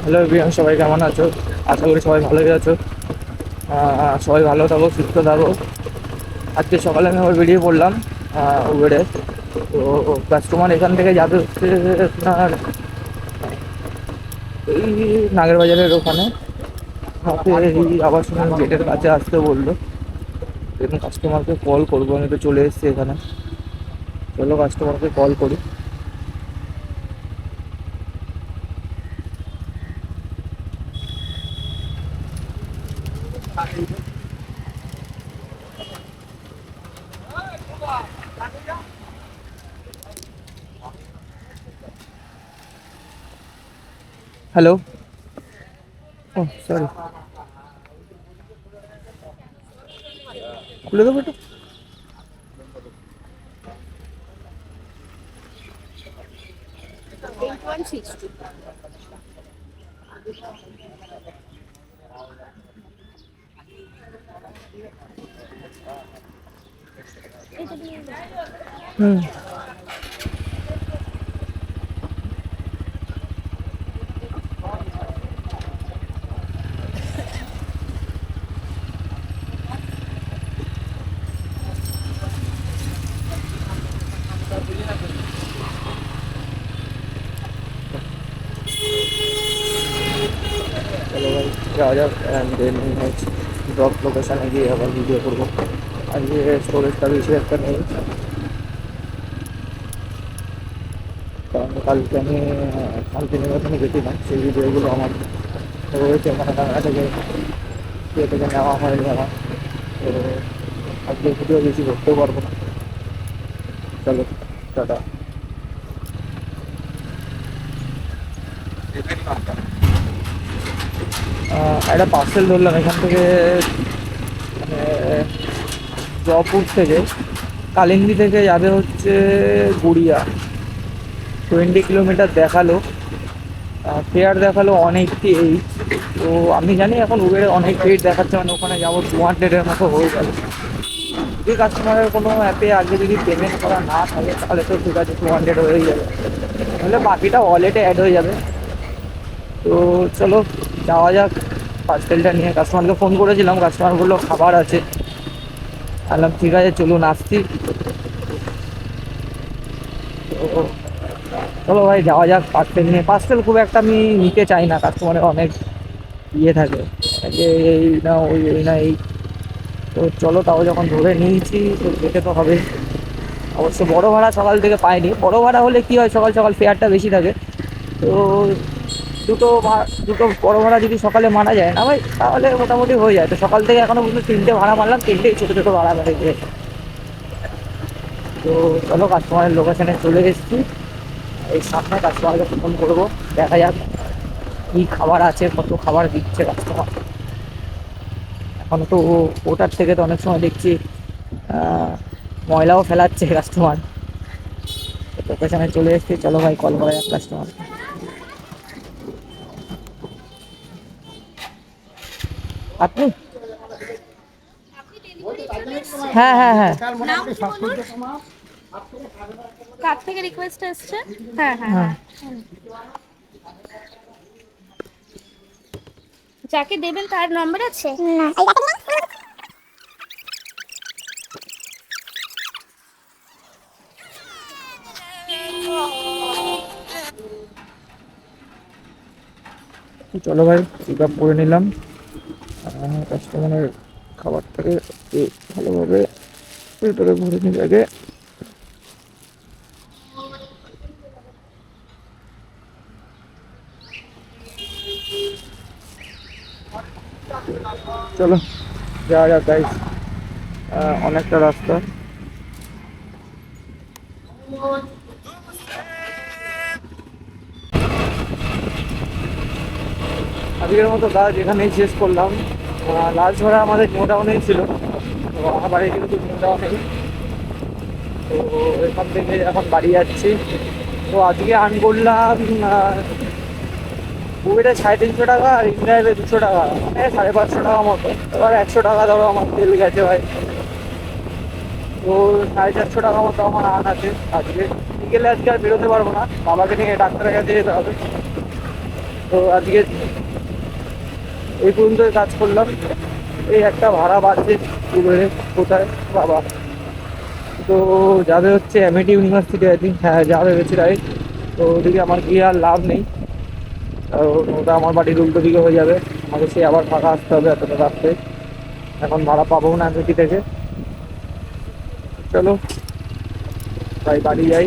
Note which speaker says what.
Speaker 1: Hello everyone, সবাই কেমন আছো? আশা করি সবাই ভালোই আছো। সবাই ভালো থাকো, সুস্থ থাকো। আজকে সকালে আমি আবার বেরিয়ে পড়লাম উবেরে। তো কাস্টমার এখান থেকে যাবে হচ্ছে আপনার এই নাগের বাজারের ওখানে। আমাকে এই আবাসনের গেটের কাছে আসতে বললো। দেখুন কাস্টমারকে কল করবো, আমি তো চলে এসেছি এখানে। চলো কাস্টমারকে কল করি। হ্যালো। ও সরি, খুলে দেবো এটা।
Speaker 2: 8162.
Speaker 1: হুম। চলো ভাই যাওয়া যাক, অ্যান্ড দেন নেক্সট ড্রপ লোকেশানে গিয়ে আবার ভিডিও করবো। আজকে স্টোরেজটা বেশি একটা নেই, কারণ কালকে আমি শান্তিনিকেতনে গেছিলাম, সেই ভিডিওগুলো আমার রয়েছে মানে ক্যামেরা থেকে ইয়ে থেকে নেওয়া হয়নি আমার। তো আজকে ভিডিও বেশি করতেও পারবো না। চলো টাটা। একটা পার্সেল ধরলাম এখান থেকে, মানে জয়পুর থেকে, কালিন্দী থেকে যাবে হচ্ছে গড়িয়া। 20 কিলোমিটার দেখালো, ফেয়ার দেখালো অনেক এইট। তো আমি জানি এখন উবেরে অনেক এইট দেখাচ্ছে, মানে ওখানে যাবো 200-এর মতো হয়ে যাবে। যদি কাস্টমারের কোনো অ্যাপে আগে যদি পেমেন্ট করা না থাকে তাহলে তো ঠিক আছে, 200 হয়েই যাবে, তাহলে বাকিটা ওয়ালেটে অ্যাড হয়ে যাবে। তো চলো যাওয়া যাক। পার্সেলটা নিয়ে কাস্টমারকে ফোন করেছিলাম, কাস্টমার বললো খাবার আছে। বললাম ঠিক আছে চলুন আসছি। তো চলো ভাই যাওয়া যাক পার্সেল নিয়ে। পার্সেল খুব একটা আমি নিতে চাই না, কাস্টমারের অনেক ইয়ে থাকে যে এই না ওই ওই না এই। তো চলো তাও যখন ধরে নিয়েছি তো যেতে তো হবে। অবশ্য বড় ভাড়া সকাল থেকে পাইনি, বড় ভাড়া হলে কি হয় সকাল সকাল ফেয়ারটা বেশি থাকে। তো দুটো বড় ভাড়া যদি সকালে মারা যায় না ভাই, তাহলে মোটামুটি হয়ে যায়। তো সকাল থেকে এখনো পর্যন্ত 3টে ভাড়া মারলাম, 3টেই ছোটো ছোটো ভাড়া মেরে দিয়ে। তো চলো কাস্টমারের লোকেশানে চলে এসেছি, এই সামনে কাস্টমারকে ফোন করবো, দেখা যাক কী খাবার আছে, কত খাবার দিচ্ছে কাস্টমার। এখনও তো ওটার থেকে তো অনেক সময় দেখছি ময়লাও ফেলাচ্ছে কাস্টমার। লোকেশানে চলে এসেছি, চলো ভাই কল করা যাক কাস্টমার। আপনি? হ্যাঁ হ্যাঁ হ্যাঁ
Speaker 2: কার থেকে রিকোয়েস্ট এসছে? হ্যাঁ হ্যাঁ
Speaker 1: হ্যাঁ।
Speaker 2: হ্যাঁ। যাকে দেবেন তার নম্বর আছে?
Speaker 1: চলো ভাই পিক আপ করে নিলাম কাস্টমারের খাবারটাকে ভালোভাবে ভেতরে ভরে নিয়ে আগে। চলো যাওয়া যাক গাইস, অনেকটা রাস্তা। আজকের মতো কাজ এখানেই শেষ করলাম। লাস্ট ভাড়া আমাদের নিউ টাউনেই ছিল, তো আমার বাড়ি কিন্তু নিউ টাউনেই। তো এখান থেকে এখন বাড়ি যাচ্ছি। তো আজকে আর্ন করলাম উবেরে 350 টাকা, আর ইন্ড্রাইভে 200 টাকা, মানে 550 টাকা মতো। এবার 100 টাকা ধরো আমার তেল গেছে ভাই। তো 450 টাকা মতো আমার আর্ন আছে আজকে। বিকেলে আজকে আর বেরোতে পারবো না, বাবাকে নিয়ে ডাক্তারের কাছে যেতে হবে। তো আজকে এই পর্যন্ত কাজ করলাম। এই একটা ভাড়া বাড়ছে উবেরে, কোথায় বাবা। তো যাবে হচ্ছে এমআইটি ইউনিভার্সিটি, আই থিঙ্ক, হ্যাঁ যাবে বেশিরাই। তো ওদিকে আমার গিয়ে আর লাভ নেই, কারণ ওটা আমার বাড়ির উল্টো দিকে হয়ে যাবে। আমাকে সে আবার ফাঁকা আসতে হবে এতটা রাস্তে, এখন ভাড়া পাবো না এমআইটি থেকে। চলো ভাই বাড়ি যাই।